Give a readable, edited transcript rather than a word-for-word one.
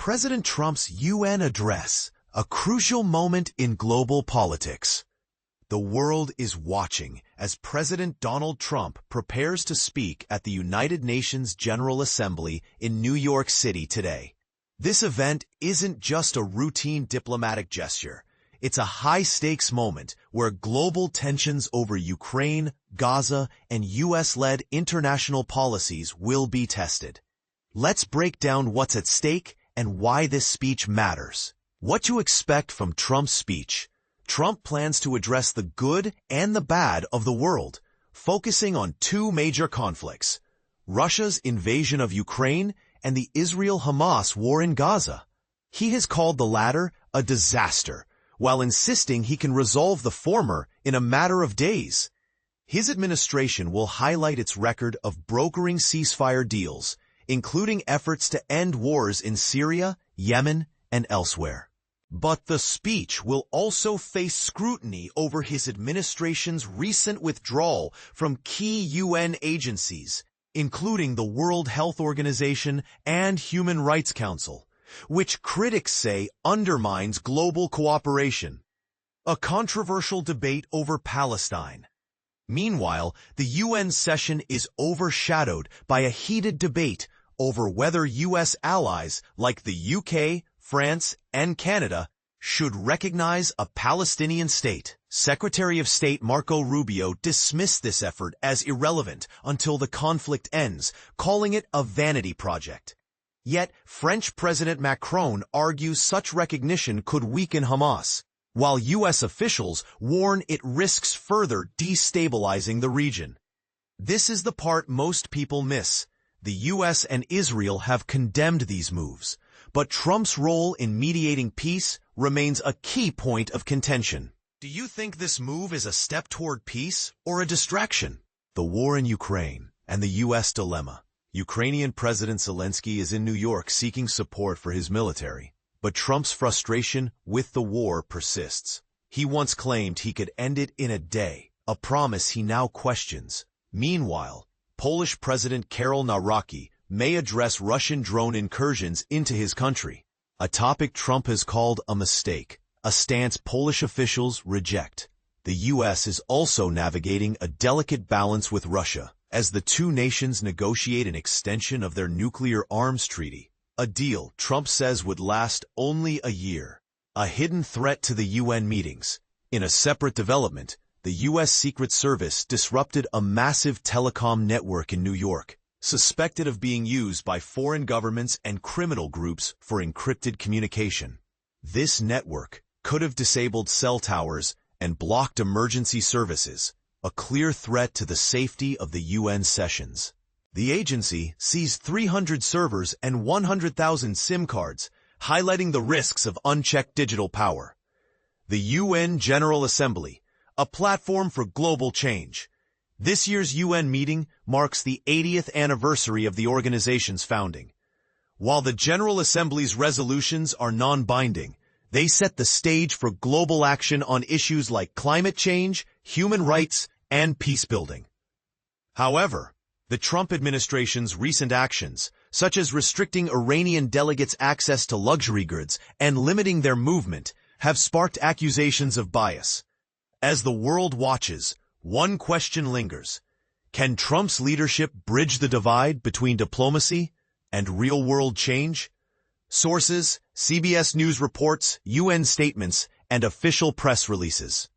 President Trump's UN address, a crucial moment in global politics. The world is watching as President Donald Trump prepares to speak at the United Nations General Assembly in New York City today. This event isn't just a routine diplomatic gesture. It's a high-stakes moment where global tensions over Ukraine, Gaza, and U.S.-led international policies will be tested. Let's break down what's at stake and why this speech matters. What to expect from Trump's speech. Trump plans to address the good and the bad of the world, focusing on two major conflicts: Russia's invasion of Ukraine and the Israel-Hamas war in Gaza. He has called the latter a disaster, while insisting he can resolve the former in a matter of days. His administration will highlight its record of brokering ceasefire deals, including efforts to end wars in Syria, Yemen, and elsewhere. But the speech will also face scrutiny over his administration's recent withdrawal from key UN agencies, including the World Health Organization and Human Rights Council, which critics say undermines global cooperation. A controversial debate over Palestine. Meanwhile, the UN session is overshadowed by a heated debate over whether U.S. allies like the UK, France, and Canada should recognize a Palestinian state. Secretary of State Marco Rubio dismissed this effort as irrelevant until the conflict ends, calling it a vanity project. Yet, French President Macron argues such recognition could weaken Hamas, while U.S. officials warn it risks further destabilizing the region. This is the part most people miss. The U.S. and Israel have condemned these moves, but Trump's role in mediating peace remains a key point of contention. Do you think this move is a step toward peace or a distraction? The war in Ukraine and the U.S. dilemma. Ukrainian President Zelensky is in New York seeking support for his military, but Trump's frustration with the war persists. He once claimed he could end it in a day, a promise he now questions. Meanwhile, Polish President Karol Nawrocki may address Russian drone incursions into his country, a topic Trump has called a mistake, a stance Polish officials reject. The U.S. is also navigating a delicate balance with Russia as the two nations negotiate an extension of their nuclear arms treaty, a deal Trump says would last only a year. A hidden threat to the UN meetings. In a separate development, the U.S. Secret Service disrupted a massive telecom network in New York, suspected of being used by foreign governments and criminal groups for encrypted communication. This network could have disabled cell towers and blocked emergency services, a clear threat to the safety of the UN sessions. The agency seized 300 servers and 100,000 SIM cards, highlighting the risks of unchecked digital power. The UN General Assembly, a platform for global change. This year's UN meeting marks the 80th anniversary of the organization's founding. While the General Assembly's resolutions are non-binding, they set the stage for global action on issues like climate change, human rights, and peace-building. However, the Trump administration's recent actions, such as restricting Iranian delegates' access to luxury goods and limiting their movement, have sparked accusations of bias. As the world watches, one question lingers. Can Trump's leadership bridge the divide between diplomacy and real-world change? Sources: CBS News reports, UN statements, and official press releases.